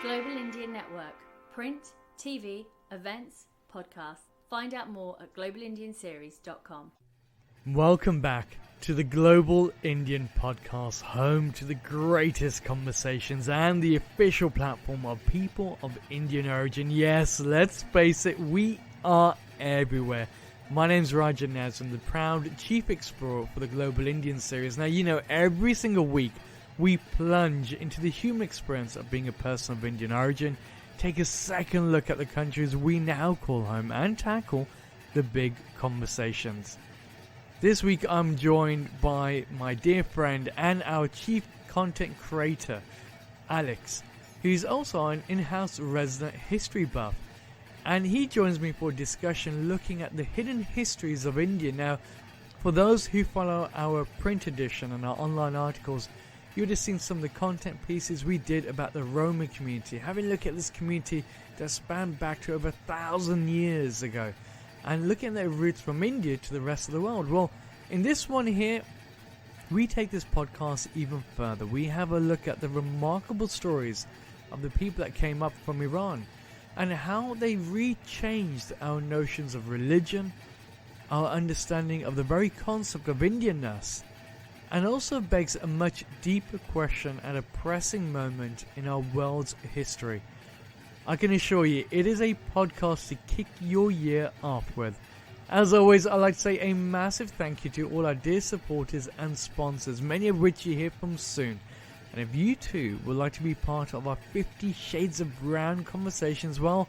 Global Indian Network. Print, TV, events, podcasts. Find out more at globalindianseries.com. Welcome back to the Global Indian Podcast, home to the greatest conversations and the official platform of people of Indian origin. Yes, let's face it, we are everywhere. My name's Rajan, I'm the proud Chief Explorer for the Global Indian series. Now, you know, every single week we plunge into the human experience of being a person of Indian origin, take a second look at the countries we now call home, and tackle the big conversations. This week I'm joined by my dear friend and our chief content creator, Alex, who's also an in-house resident history buff. And he joins me for a discussion looking at the hidden histories of India. Now, for those who follow our print edition and our online articles, you would have seen some of the content pieces we did about the Roman community, having a look at this community that spanned back to over 1,000 years ago, and looking at their roots from India to the rest of the world. Well, in this one here, we take this podcast even further. We have a look at the remarkable stories of the people that came up from Iran, and how they rechanged our notions of religion, our understanding of the very concept of Indianness, and also begs a much deeper question at a pressing moment in our world's history. I can assure you, it is a podcast to kick your year off with. As always, I'd like to say a massive thank you to all our dear supporters and sponsors, many of which you hear from soon. And if you too would like to be part of our 50 Shades of Brown conversations, well,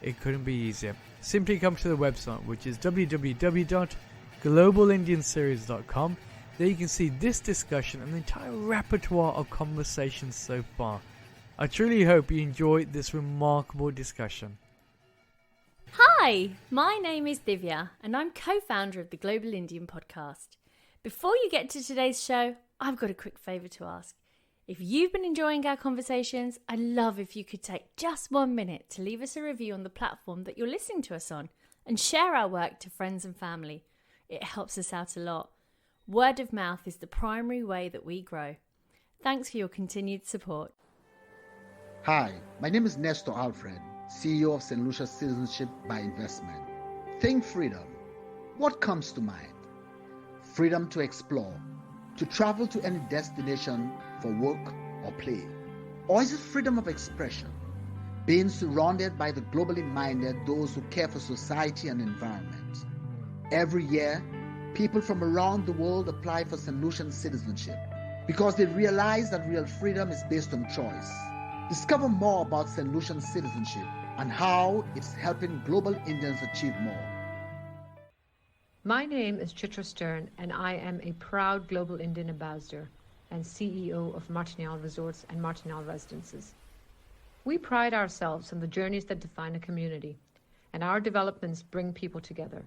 it couldn't be easier. Simply come to the website, which is www.globalindianseries.com. There you can see this discussion and the entire repertoire of conversations so far. I truly hope you enjoy this remarkable discussion. Hi, my name is Divya and I'm co-founder of the Global Indian Podcast. Before you get to today's show, I've got a quick favour to ask. If you've been enjoying our conversations, I'd love if you could take just 1 minute to leave us a review on the platform that you're listening to us on and share our work to friends and family. It helps us out a lot. Word of mouth is the primary way that we grow. Thanks for your continued support. Hi, my name is Nestor Alfred, CEO of St. Lucia's Citizenship by Investment. Think freedom. What comes to mind? Freedom to explore, to travel to any destination for work or play. Or is it freedom of expression? Being surrounded by the globally minded, those who care for society and environment. Every year, people from around the world apply for St. Lucian citizenship because they realize that real freedom is based on choice. Discover more about St. Lucian citizenship and how it's helping global Indians achieve more. My name is Chitra Stern, and I am a proud Global Indian Ambassador and CEO of Martignal Resorts and Martignal Residences. We pride ourselves on the journeys that define a community, and our developments bring people together.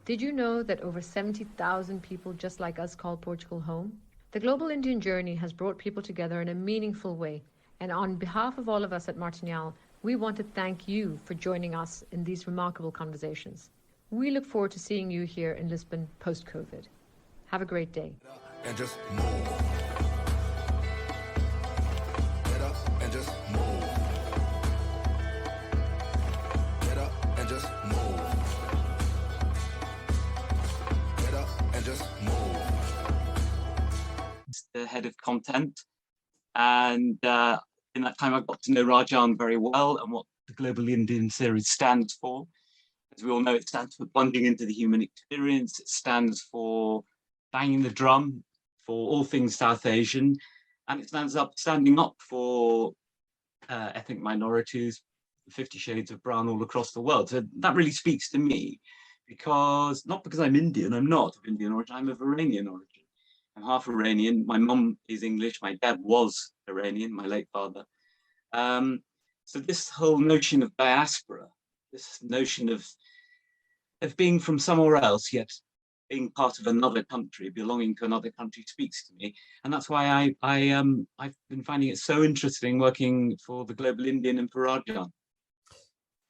Did you know that over 70,000 people just like us call Portugal home? The Global Indian journey has brought people together in a meaningful way, and on behalf of all of us at Martignal, we want to thank you for joining us in these remarkable conversations. We look forward to seeing you here in Lisbon post-COVID. Have a great day. And just move. Get up and just move. Get up and just move. Get up and just move. The head of content, and in that time I got to know Rajan very well and what the Global Indian series stands for. As we all know, it stands for plunging into the human experience. It stands for banging the drum for all things South Asian, and it standing up for ethnic minorities, 50 Shades of Brown all across the world. So that really speaks to me, not because I'm Indian, I'm not of Indian origin, I'm of Iranian origin. I'm half Iranian. My mum is English. My dad was Iranian, my late father. So this whole notion of diaspora, this notion of being from somewhere else, yet being part of another country, belonging to another country, speaks to me. And that's why I've been finding it so interesting working for the Global Indian and for Rajan.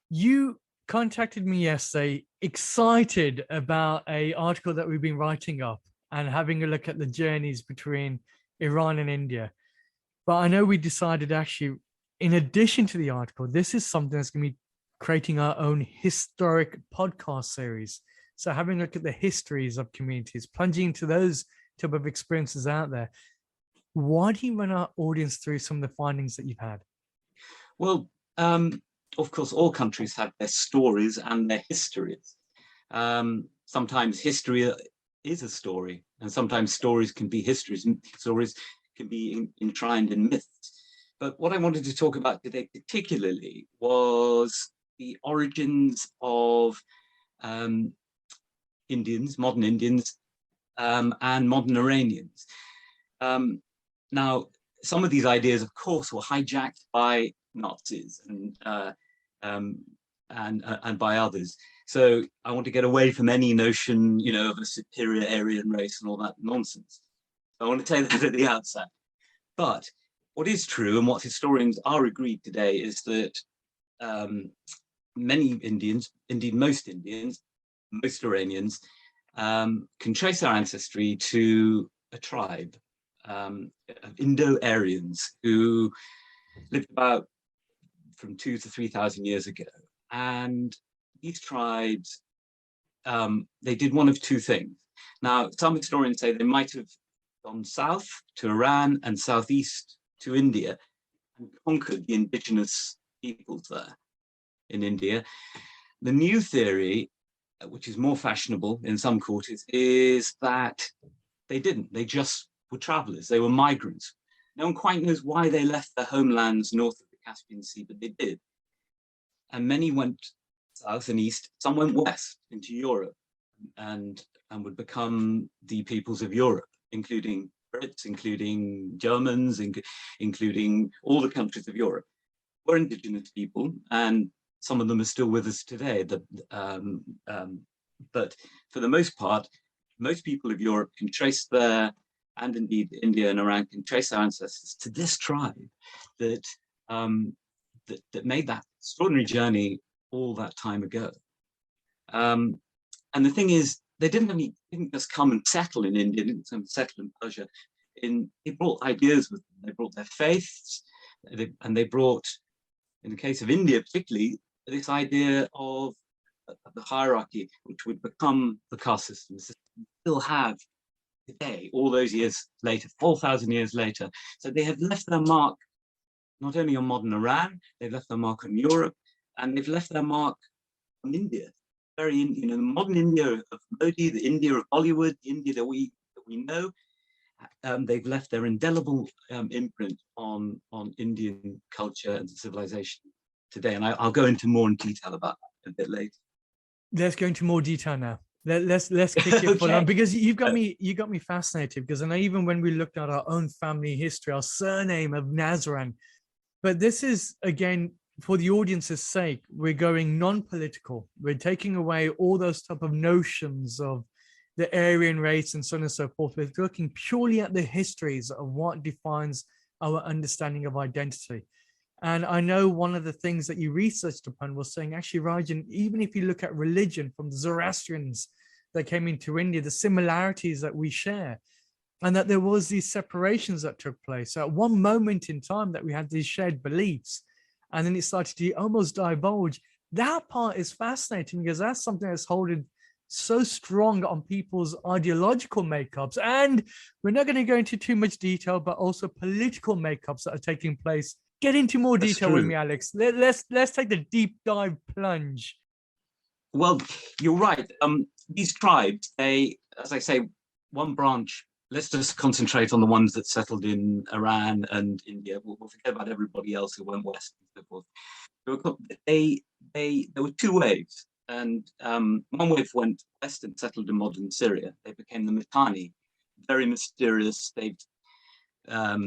You contacted me yesterday, excited about an article that we've been writing up and having a look at the journeys between Iran and India. But I know we decided actually in addition to the article, this is something that's going to be creating our own historic podcast series. So having a look at the histories of communities, plunging into those type of experiences out there. Why do you run our audience through some of the findings that you've had? Well, of course, all countries have their stories and their histories. Sometimes history is a story, and sometimes stories can be histories, and stories can be enshrined in myths. But what I wanted to talk about today particularly was the origins of Indians, modern Indians, and modern Iranians. Now, some of these ideas, of course, were hijacked by Nazis and by others. So I want to get away from any notion, of a superior Aryan race and all that nonsense. I want to say that at the outset. But what is true, and what historians are agreed today, is that many Indians, indeed most Indians, most Iranians, can trace their ancestry to a tribe of Indo-Aryans who lived about from 2,000 to 3,000 years ago. And these tribes, they did one of two things. Now, some historians say they might have gone south to Iran and southeast to India and conquered the indigenous peoples there in India. The new theory, which is more fashionable in some quarters, is that they didn't. They just were travelers. They were migrants. No one quite knows why they left their homelands north of the Caspian Sea, but they did. And many went south and east. Some went west into Europe and would become the peoples of Europe, including Brits, including Germans, including all the countries of Europe. Were indigenous people, and some of them are still with us today. But for the most part, most people of Europe can trace their, and indeed India and Iran can trace their ancestors to this tribe that made that extraordinary journey all that time ago. And the thing is, they didn't just come and settle in India, didn't settle in Persia. They brought ideas with them. They brought their faiths, and they brought, in the case of India particularly, this idea of the hierarchy, which would become the caste system, still have today, all those years later, 4,000 years later. So they have left their mark not only on modern Iran, they've left their mark on Europe, and they've left their mark on India. The modern India of Modi, the India of Bollywood, the India that we know, they've left their indelible imprint on Indian culture and civilization today. And I'll go into more in detail about that a bit later. Let's go into more detail now. Let's kick it full on, because you got me fascinated, because I know even when we looked at our own family history, our surname of Nazran, but this is, again, for the audience's sake, we're going non-political. We're taking away all those type of notions of the Aryan race and so on and so forth. We're looking purely at the histories of what defines our understanding of identity. And I know one of the things that you researched upon was saying, actually, Rajan, even if you look at religion from the Zoroastrians that came into India, the similarities that we share, and that there was these separations that took place. So at one moment in time that we had these shared beliefs, and then it started to almost divulge. That part is fascinating, because that's something that's holding so strong on people's ideological makeups. And we're not going to go into too much detail, but also political makeups that are taking place. Get into more detail with me, Alex. Let's take the deep dive plunge. Well, you're right. These tribes, as I say, one branch. Let's just concentrate on the ones that settled in Iran and India. We'll forget about everybody else who went west and so forth. There were two waves, and one wave went west and settled in modern Syria. They became the Mitanni, very mysterious. A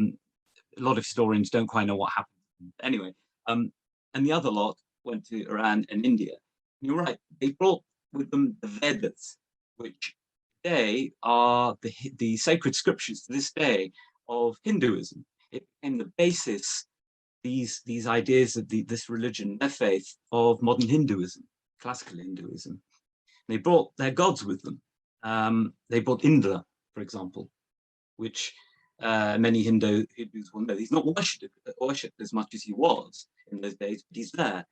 lot of historians don't quite know what happened. Anyway, and the other lot went to Iran and India. And you're right, they brought with them the Vedas, which today are the sacred scriptures to this day of Hinduism. It became the basis, these ideas of this religion, their faith, of modern Hinduism, classical Hinduism. They brought their gods with them. They brought Indra, for example, which many Hindus will know he's not worshipped as much as he was in those days, but he's there.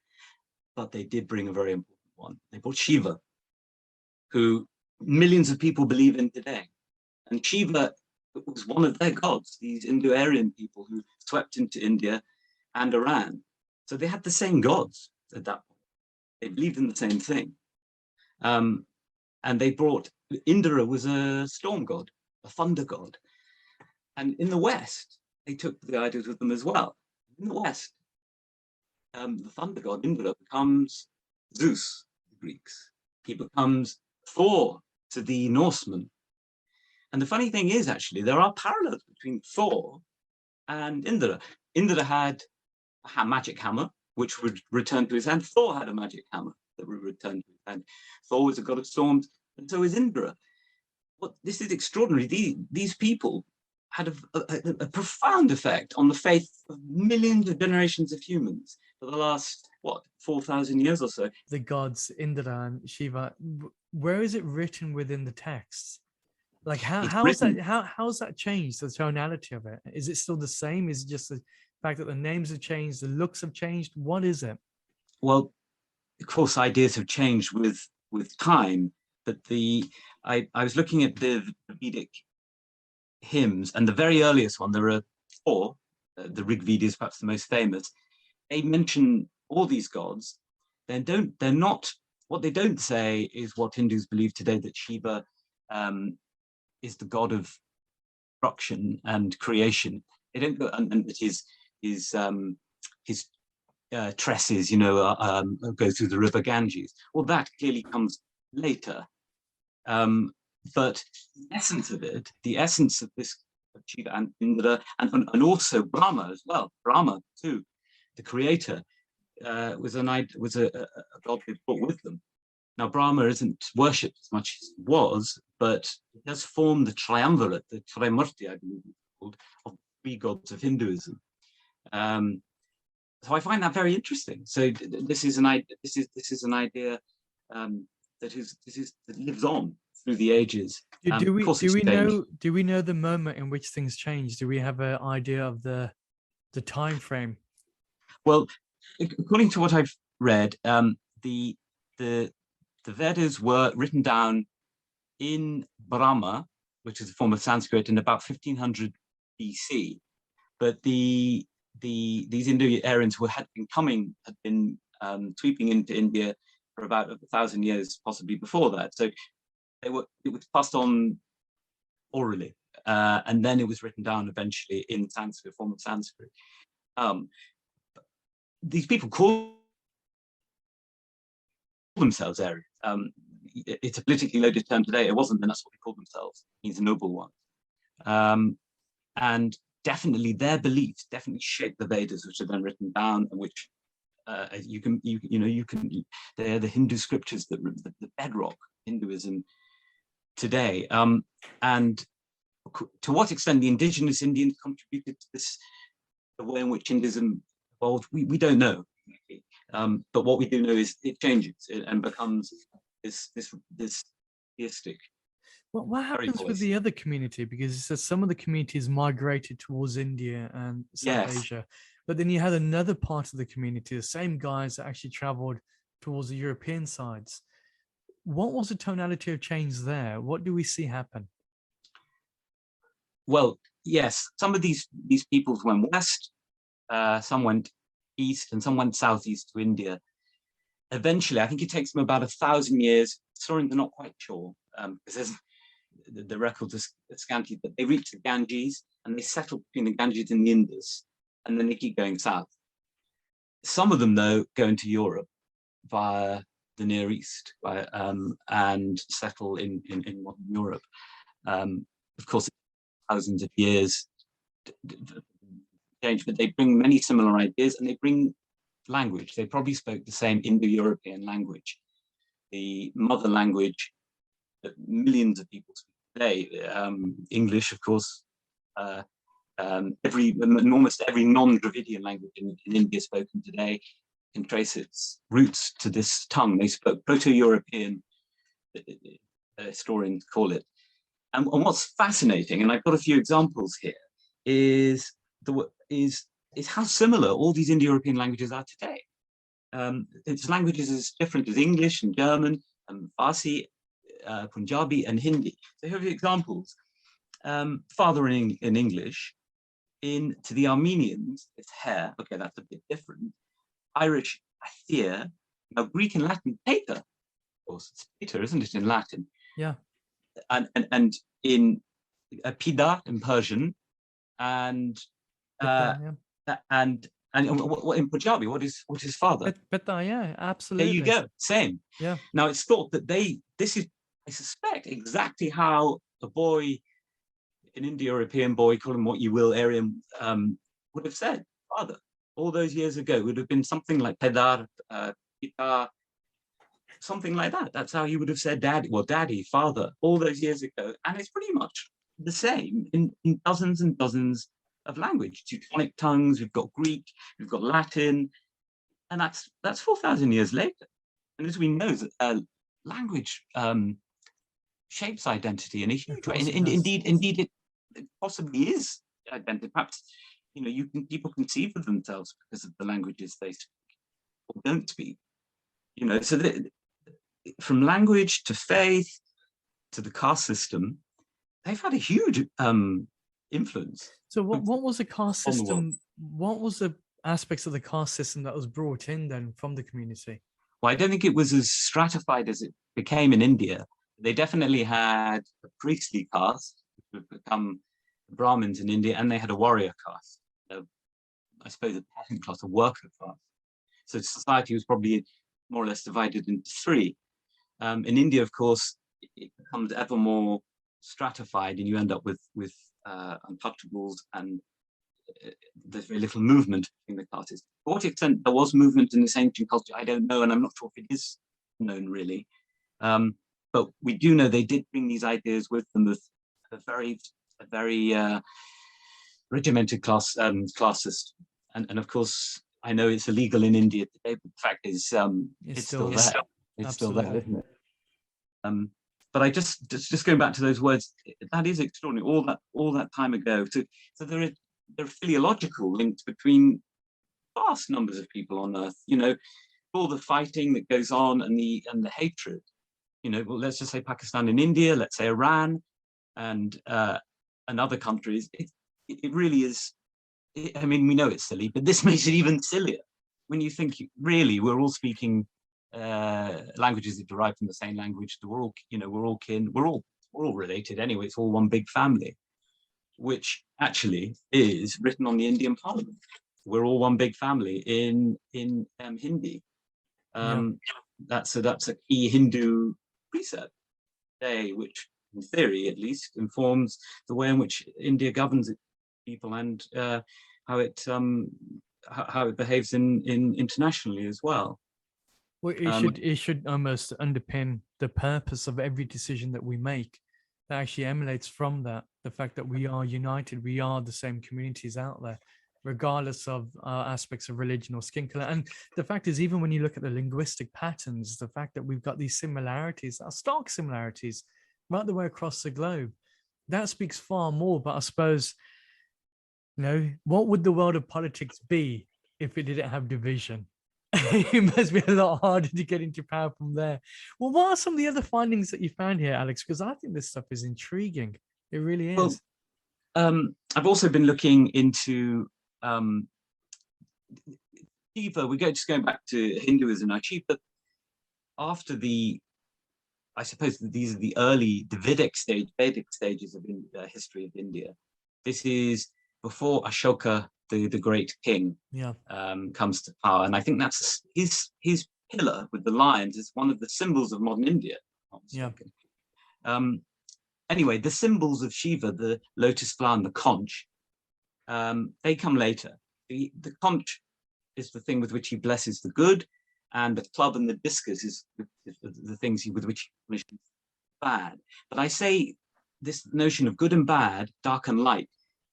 But they did bring a very important one. They brought Shiva, who millions of people believe in today. And Shiva was one of their gods, these Indo-Aryan people who swept into India and Iran. So they had the same gods at that point. They believed in the same thing. And they brought, Indra was a storm god, a thunder god. And in the West, they took the ideas with them as well. In the West, the thunder god, Indra, becomes Zeus, the Greeks. He becomes Thor to the Norsemen. And the funny thing is, actually, there are parallels between Thor and Indra. Indra had a magic hammer, which would return to his hand. Thor had a magic hammer that would return to his hand. Thor was a god of storms, and so is Indra. But this is extraordinary. These people had a profound effect on the faith of millions of generations of humans for the last, 4,000 years or so. The gods Indra and Shiva, where is it written within the texts? Like how's that changed, the tonality of it? Is it still the same? Is it just the fact that the names have changed, the looks have changed? What is it? Well, of course, ideas have changed with time, but I was looking at the Vedic hymns, and the very earliest one, there are 4, the Rig Veda is perhaps the most famous. They mention all these gods. They're not, what they don't say is what Hindus believe today, that Shiva is the god of destruction and creation. They don't go, and that his tresses, go through the river Ganges. Well, that clearly comes later. But the essence of it, the essence of this of Shiva and Indra, and also Brahma as well. Brahma too, the creator, was a god they brought with them. Now, Brahma isn't worshipped as much as he was, but it does form the triumvirate, the Trimurti, I believe it's called, of 3 gods of Hinduism. So I find that very interesting. So this is an idea that lives on through the ages. Do we know the moment in which things changed? Do we have an idea of the time frame? Well, according to what I've read, the Vedas were written down in Brahma, which is a form of Sanskrit, in about 1500 BC. But these Indo-Aryans who had been sweeping into India for about 1,000 years, possibly before that. So it was passed on orally, and then it was written down eventually in Sanskrit, form of Sanskrit. These people call themselves Aryans. It's a politically loaded term today. It wasn't, and that's what they called themselves. He's a noble one. And definitely their beliefs definitely shaped the Vedas, which are then written down, and which they're the Hindu scriptures, the bedrock Hinduism today. And to what extent the indigenous Indians contributed to this, the way in which Hinduism evolved, we don't know. But what we do know is it changes and becomes this theistic. What happens with the other community? Because it says some of the communities migrated towards India and South Asia, but then you had another part of the community, the same guys that actually traveled towards the European sides. What was the tonality of change there? What do we see happen? Well, yes, some of these peoples went west, some went east, and some went southeast to India. Eventually, I think it takes them about 1,000 years. Historians are not quite sure, because the records are scanty, but they reach the Ganges and they settle between the Ganges and the Indus, and then they keep going south. Some of them, though, go into Europe via the Near East, and settle in modern Europe. Of course, thousands of years change, but they bring many similar ideas, and they bring language. They probably spoke the same Indo-European language, the mother language that millions of people speak today. English, of course, almost every non-Dravidian language in India spoken today can trace its roots to this tongue. They spoke Proto-European, historians call it. And what's fascinating, and I've got a few examples here, is how similar all these Indo-European languages are today. It's languages as different as English and German and Farsi, Punjabi and Hindi. So here are the examples. Father in English, to the Armenians, it's hair. Okay, that's a bit different. Irish, athir. Now Greek and Latin, pater. Of course, it's pater, isn't it, in Latin? Yeah. And in pida in Persian, and and what in Punjabi, what is father? Pita, yeah, absolutely. There you go, same. Yeah. I Now it's thought that this is, I suspect, exactly how a boy, an Indo-European boy, call him what you will, Aryan, would have said father all those years ago. It would have been something like pedar, pita, something like that. That's how he would have said daddy, well, daddy, father, all those years ago. And it's pretty much the same in dozens and dozens of language. Teutonic tongues, we've got Greek, we've got Latin, and that's 4,000 years later. And as we know, language shapes identity in a huge way. Indeed, it possibly is identity. Perhaps, people conceive of themselves because of the languages they speak or don't speak. So from language to faith to the caste system, they've had a huge influence. So what was the caste system? What was the aspects of the caste system that was brought in then from the community? Well, I don't think it was as stratified as it became in India. They definitely had a priestly caste, which would become Brahmins in India, and they had a warrior caste, I suppose a peasant class, a worker class. So society was probably more or less divided into three. In India, of course, it becomes ever more stratified, and you end up with untouchables, and there's very little movement between the classes. To what extent there was movement in this ancient culture, I don't know, and I'm not sure if it is known really. But we do know they did bring these ideas with them of a very regimented class system, and of course I know it's illegal in India today, but the fact is it's still there. It's still there, isn't it? But I just going back to those words, that is extraordinary. All that time ago. So there are philological links between vast numbers of people on Earth. All the fighting that goes on and the hatred. Well, let's just say Pakistan and India. Let's say Iran, and other countries. It really is. I mean, we know it's silly, but this makes it even sillier when you think really we're all speaking languages that derive from the same language. We're all kin. We're all related anyway. It's all one big family, which actually is written on the Indian Parliament. We're all one big family in Hindi. That's a key Hindu precept today, which in theory at least informs the way in which India governs its people and how it behaves in internationally as well. Well, it should almost underpin the purpose of every decision that we make. That actually emanates from that, the fact that we are united, we are the same communities out there, regardless of aspects of religion or skin color. And the fact is, even when you look at the linguistic patterns, the fact that we've got these similarities, stark similarities, right the way across the globe, that speaks far more. But I suppose, what would the world of politics be if it didn't have division? It must be a lot harder to get into power from there. Well, what are some of the other findings that you found here, Alex? Because I think this stuff is intriguing. It really is. Well, I've also been looking into Shiva. Going back to Hinduism now. Shiva, after I suppose these are the early Vedic stages of history of India. This is before Ashoka, the great king, comes to power, and I think that's his pillar with the lions is one of the symbols of modern India. Anyway, the symbols of Shiva, the lotus flower and the conch, they come later. The conch is the thing with which he blesses the good, and the club and the discus is the things with which he punishes bad. But I say this notion of good and bad, dark and light,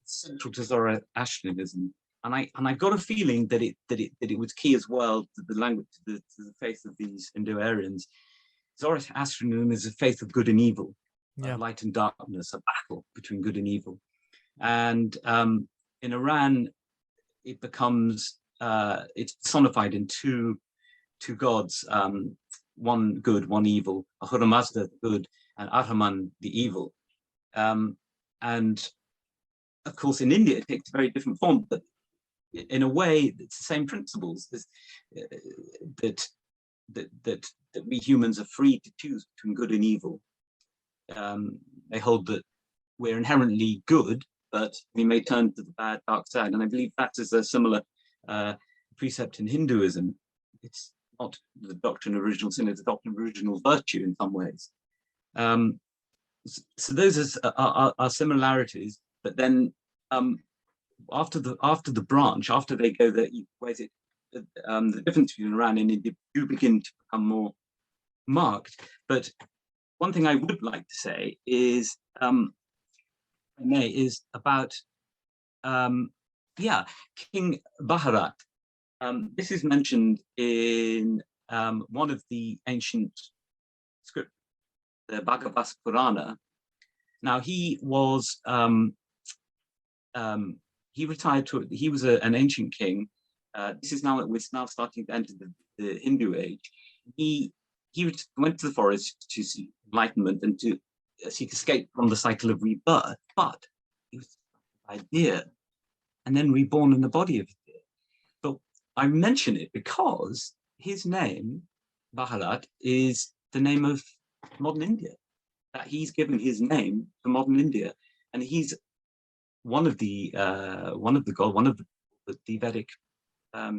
central to Zoroastrianism, and I got a feeling that it was key as well to the language, to the faith of these Indo-Aryans. Zoroastrianism is a faith of good and evil, light and darkness, a battle between good and evil. And in Iran, it becomes it's personified in two gods, one good, one evil, Ahura Mazda the good, and Ahriman the evil. And of course, in India, it takes a very different form, but in a way, it's the same principles that we humans are free to choose between good and evil. They hold that we're inherently good, but we may turn to the bad, dark side. And I believe that is a similar precept in Hinduism. It's not the doctrine of original sin, it's the doctrine of original virtue in some ways. So those are similarities, but then after the branch, after they go the difference between Iran and India do begin to become more marked. But one thing I would like to say is, is about King Bharat. This is mentioned in one of the ancient scripts, the Bhagavad Purana. Now he was he retired to. He was an ancient king. This is now we're now starting to enter the Hindu age. He went to the forest to seek enlightenment and to seek escape from the cycle of rebirth. But he was a deer, and then reborn in the body of a deer. But I mention it because his name, Bharat, is the name of modern India. That he's given his name to modern India, and he's one of the Vedic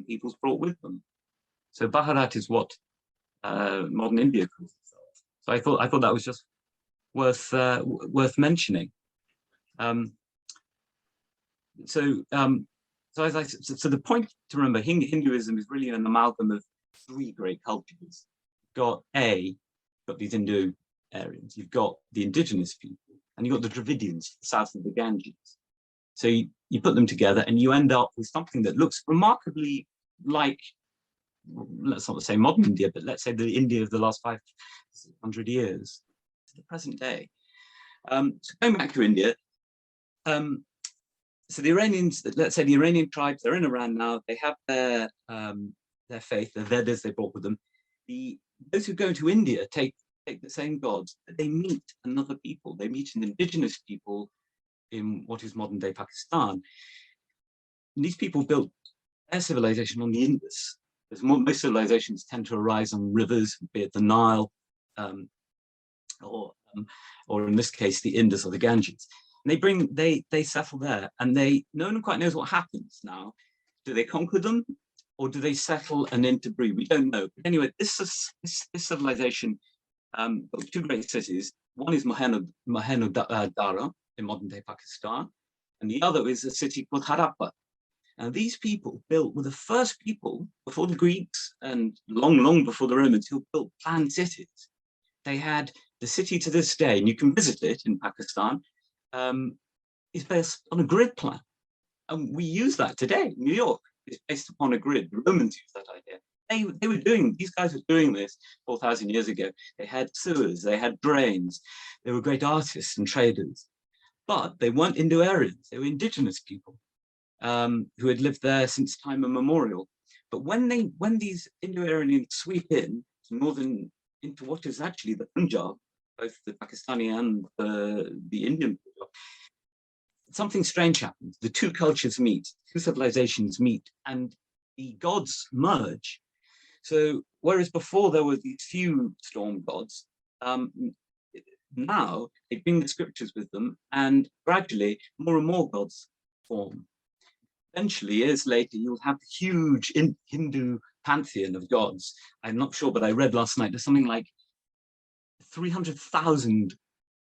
peoples brought with them. So Bharat is what modern India calls itself. So I thought that was just worth mentioning. So the point to remember, Hinduism is really an amalgam of three great cultures. You've got these Indo-Aryans, you've got the indigenous people, and you've got the Dravidians, south of the Ganges. So you put them together and you end up with something that looks remarkably like, let's not say modern India, but let's say the India of the last 500 years to the present day. So going back to India, so the Iranians, let's say the Iranian tribes, they're in Iran now, they have their faith, their Vedas they brought with them. Those who go to India take the same gods, but they meet another people. They meet an indigenous people in what is modern day Pakistan. And these people built their civilization on the Indus. Most civilizations tend to arise on rivers, be it the Nile, or in this case, the Indus or the Ganges. And they settle there, and no one quite knows what happens now. Do they conquer them, or do they settle and interbreed? We don't know. But anyway, this civilization built two great cities. One is Mohenjo-Daro in modern day Pakistan, and the other is a city called Harappa. Now, these people were the first people before the Greeks and long before the Romans who built planned cities. They had the city to this day, and you can visit it in Pakistan, is based on a grid plan. And we use that today. New York is based upon a grid. The Romans used that idea. These guys were doing this 4,000 years ago. They had sewers, they had drains, they were great artists and traders. But they weren't Indo-Aryans, they were indigenous people who had lived there since time immemorial. But when these Indo-Aryans sweep into what is actually the Punjab, both the Pakistani and the Indian Punjab, something strange happens. The two cultures meet, two civilizations meet, and the gods merge. So whereas before there were these few storm gods, now they bring the scriptures with them, and gradually more and more gods form. Eventually, years later, you'll have a huge Hindu pantheon of gods. I'm not sure, but I read last night there's something like 300,000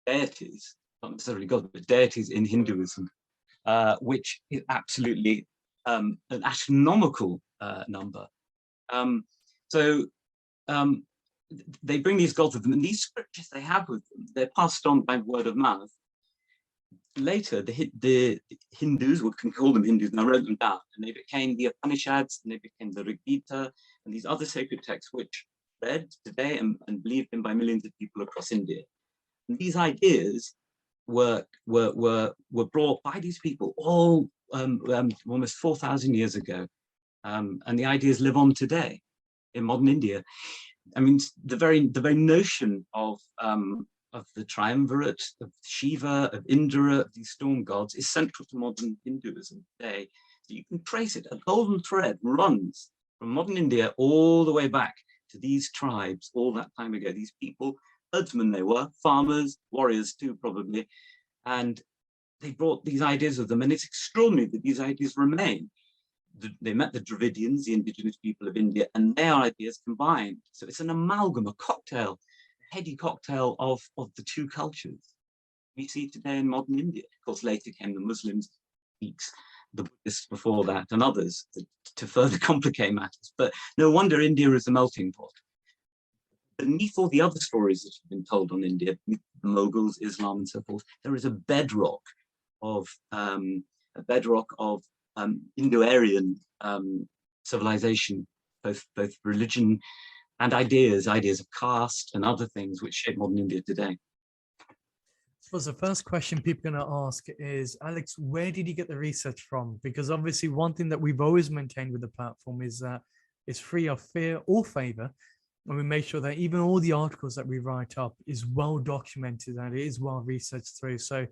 deities, not necessarily gods, but deities in Hinduism, which is absolutely an astronomical number. They bring these gods with them, and these scriptures they have with them, they're passed on by word of mouth. Later, the Hindus, we can call them Hindus, now wrote them down, and they became the Upanishads, and they became the Rig Veda, and these other sacred texts which are read today and believed in by millions of people across India. And these ideas were brought by these people all almost 4,000 years ago, and the ideas live on today in modern India. I mean, the very notion of the triumvirate of Shiva, of Indra, of these storm gods is central to modern Hinduism today. So you can trace it. A golden thread runs from modern India all the way back to these tribes all that time ago. These people, herdsmen they were, farmers, warriors too probably, and they brought these ideas with them, and it's extraordinary that these ideas remain. They met the Dravidians, the indigenous people of India, and their ideas combined. So it's an amalgam, a cocktail, a heady cocktail of the two cultures we see today in modern India. Of course, later came the Muslims, Greeks, the Buddhists before that, and others to further complicate matters. But no wonder India is a melting pot. Beneath all the other stories that have been told on India, the Mughals, Islam, and so forth, there is a bedrock of Indo-Aryan civilization, both religion and ideas of caste and other things which shape modern India today. So the first question people are going to ask is, Alex, where did you get the research from? Because obviously one thing that we've always maintained with the platform is that it's free of fear or favor. And we make sure that even all the articles that we write up is well documented and it is well researched through. So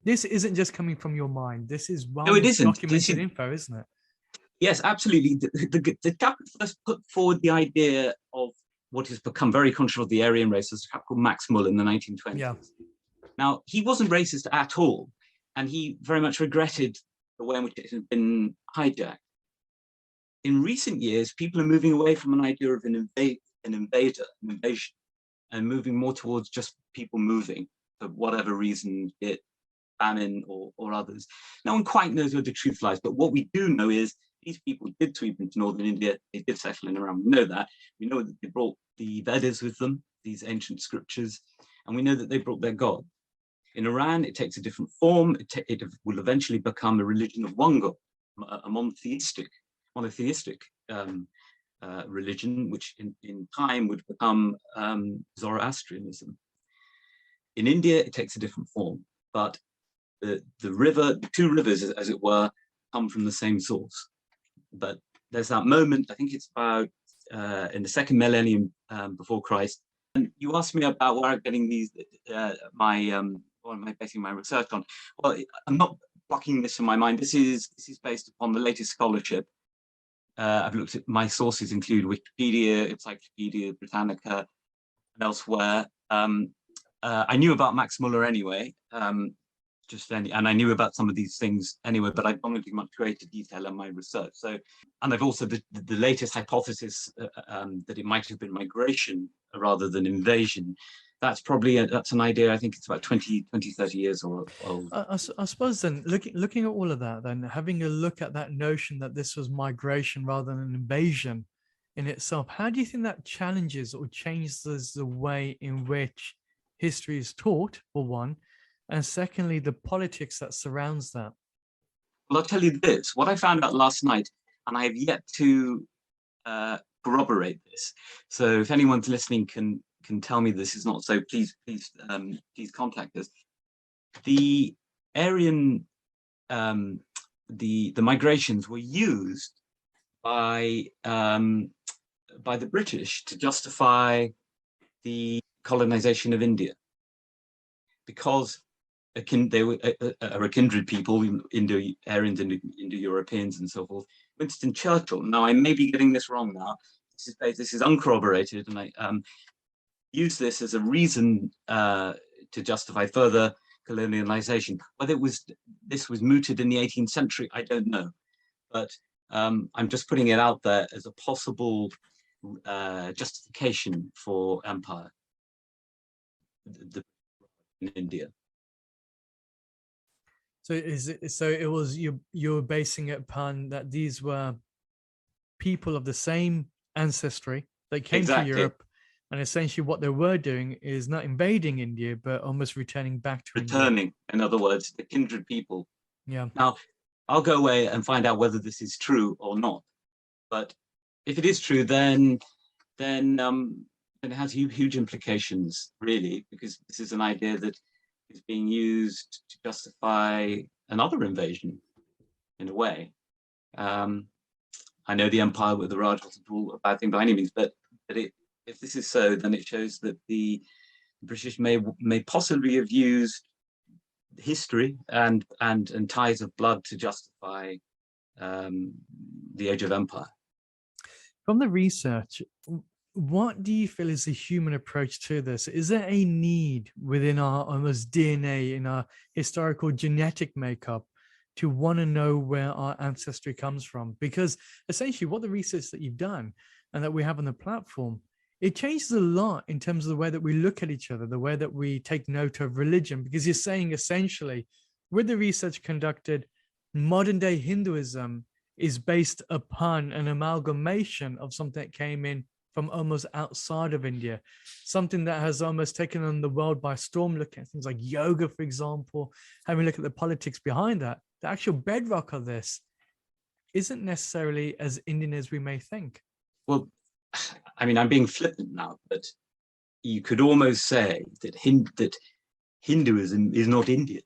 this isn't just coming from your mind. This is well documented info, isn't it? Yes, absolutely. The chap first put forward the idea of what has become very controversial, the Aryan race, as a chap called Max Muller in the 1920s. Yeah. Now, he wasn't racist at all, and he very much regretted the way in which it had been hijacked. In recent years, people are moving away from an idea of an invasion, and moving more towards just people moving for whatever reason, be it famine or others. No one quite knows where the truth lies, but what we do know is these people did sweep into northern India. They did settle in Iran. We know that. We know that they brought the Vedas with them, these ancient scriptures, and we know that they brought their god. In Iran, it takes a different form. It will eventually become a religion of one god, a monotheistic religion, which in time would become Zoroastrianism. In India, it takes a different form, but the two rivers, as it were, come from the same source. But there's that moment, I think it's about in the second millennium before Christ. And you asked me about where I'm getting these, what am I basing my research on? Well, I'm not blocking this in my mind. This is based upon the latest scholarship. I've looked at, my sources include Wikipedia, Encyclopedia Britannica, and elsewhere. I knew about Max Muller anyway, and I knew about some of these things anyway, but I've gone into much greater detail in my research. So, and I've also the latest hypothesis that it might have been migration rather than invasion. That's probably that's an idea. I think it's about 20, 30 years old. I suppose then, looking at all of that, then having a look at that notion that this was migration rather than an invasion in itself, how do you think that challenges or changes the way in which history is taught, for one, and secondly, the politics that surrounds that? Well, I'll tell you this, what I found out last night, and I have yet to corroborate this. So if anyone's listening can tell me this is not so, please contact us. The Aryan, the migrations were used by the British to justify the colonization of India, because they were a kindred people, Indo-Aryans, Indo-Europeans, and so forth. Winston Churchill. Now, I may be getting this wrong now. This is uncorroborated, and I use this as a reason to justify further colonialization. Whether this was mooted in the 18th century, I don't know. But I'm just putting it out there as a possible justification for empire in India. So it was you're basing it upon that these were people of the same ancestry that came to Europe, and essentially what they were doing is not invading India, but almost returning back to India. In other words, the kindred people. Yeah. Now, I'll go away and find out whether this is true or not. But if it is true, then it has huge implications, really, because this is an idea that is being used to justify another invasion, in a way. I know the empire with the Raj wasn't all a bad thing by any means, but if this is so, then it shows that the British may possibly have used history and ties of blood to justify the age of empire. From the research, what do you feel is the human approach to this? Is there a need within our almost DNA, in our historical genetic makeup, to want to know where our ancestry comes from? Because essentially what the research that you've done and that we have on the platform, it changes a lot in terms of the way that we look at each other, the way that we take note of religion, because you're saying essentially with the research conducted, modern day Hinduism is based upon an amalgamation of something that came in from almost outside of India, something that has almost taken on the world by storm, looking at things like yoga, for example, having a look at the politics behind that. The actual bedrock of this isn't necessarily as Indian as we may think. Well, I mean, I'm being flippant now, but you could almost say that Hinduism is not Indian.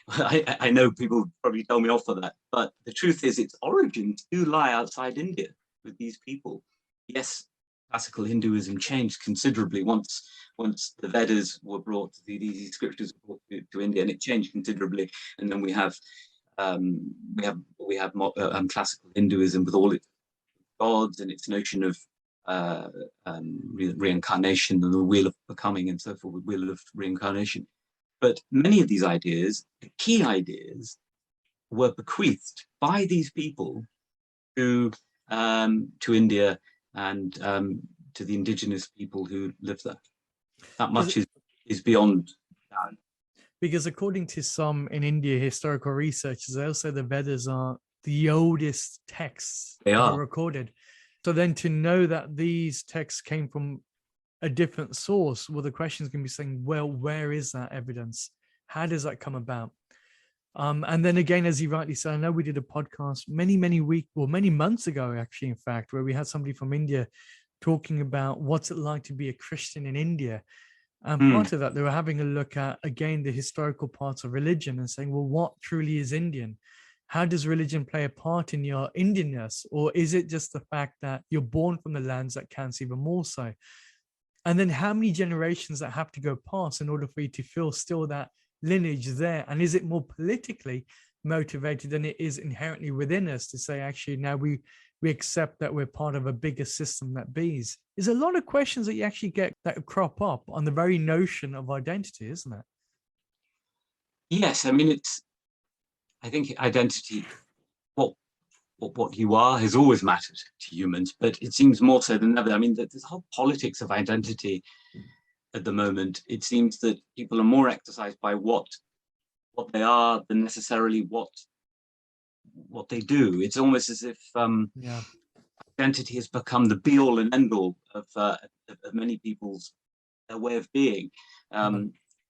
I know people probably tell me off for that, but the truth is its origins do lie outside India with these people. Yes, classical Hinduism changed considerably once the Vedas were brought, these scriptures were brought to India, and it changed considerably. And then we have classical Hinduism with all its gods and its notion of reincarnation and the wheel of becoming and so forth, wheel of reincarnation. But many of these ideas, the key ideas, were bequeathed by these people to India and to the indigenous people who live there. That much is beyond doubt. Because according to some in India historical researchers, they'll say the Vedas are the oldest texts ever recorded. So then to know that these texts came from a different source, well, the question is going to be saying, well, where is that evidence? How does that come about? And then again, as you rightly said, I know we did a podcast many months ago, actually, in fact, where we had somebody from India talking about what's it like to be a Christian in India. And part of that, they were having a look at, again, the historical parts of religion and saying, well, what truly is Indian? How does religion play a part in your Indianness? Or is it just the fact that you're born from the lands that counts even more so? And then how many generations that have to go past in order for you to feel still that lineage there? And is it more politically motivated than it is inherently within us to say, actually, now we accept that we're part of a bigger system that bees? There's a lot of questions that you actually get that crop up on the very notion of identity, isn't it? Yes, I mean, I think identity, what you are has always mattered to humans, but it seems more so than ever. I mean, this whole politics of identity at the moment, it seems that people are more exercised by what they are than necessarily what they do. It's almost as if identity has become the be-all and end-all of many people's way of being.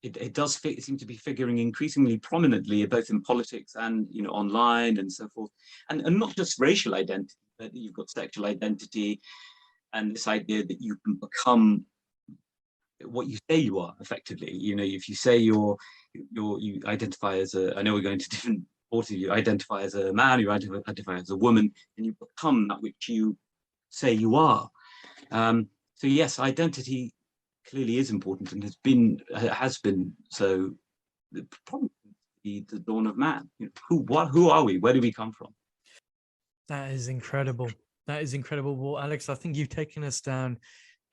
It does seem to be figuring increasingly prominently, both in politics and online and so forth, and not just racial identity, but you've got sexual identity, and this idea that you can become what you say you are. Effectively, if you say you identify as I know we're going to different parties. You identify as a man, you identify as a woman, and you become that which you say you are. So yes, identity clearly is important and has been so probably the dawn of man. Who are we? Where do we come from? That is incredible. Well, Alex, I think you've taken us down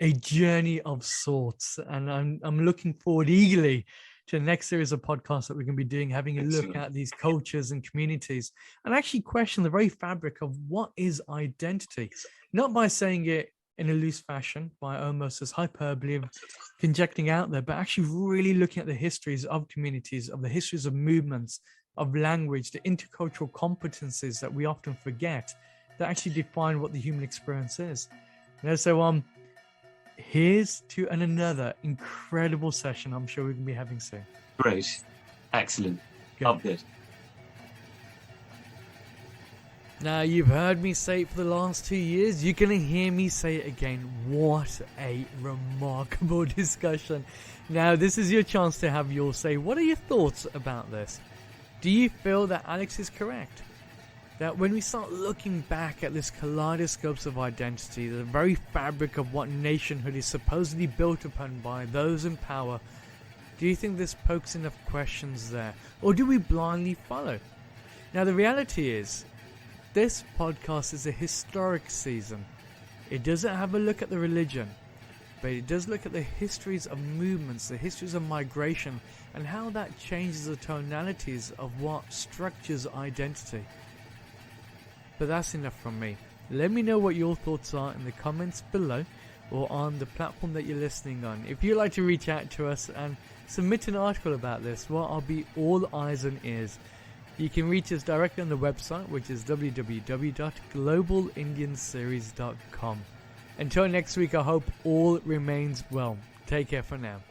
a journey of sorts, and I'm looking forward eagerly to the next series of podcasts that we're going to be doing, having a look at these cultures and communities and actually question the very fabric of what is identity, not by saying it in a loose fashion, by almost as hyperbole of conjecturing out there, but actually really looking at the histories of communities, of the histories of movements, of language, the intercultural competencies that we often forget that actually define what the human experience is. So here's to another incredible session I'm sure we can be having soon. Great. Excellent. Good. Loved it. Now, you've heard me say it for the last 2 years. You're going to hear me say it again. What a remarkable discussion. Now, this is your chance to have your say. What are your thoughts about this? Do you feel that Alex is correct? That when we start looking back at this kaleidoscopes of identity, the very fabric of what nationhood is supposedly built upon by those in power, do you think this pokes enough questions there? Or do we blindly follow? Now, the reality is, this podcast is a historic season. It doesn't have a look at the religion, but it does look at the histories of movements, the histories of migration, and how that changes the tonalities of what structures identity. But that's enough from me. Let me know what your thoughts are in the comments below or on the platform that you're listening on. If you'd like to reach out to us and submit an article about this, well, I'll be all eyes and ears. You can reach us directly on the website, which is www.globalindianseries.com. Until next week, I hope all remains well. Take care for now.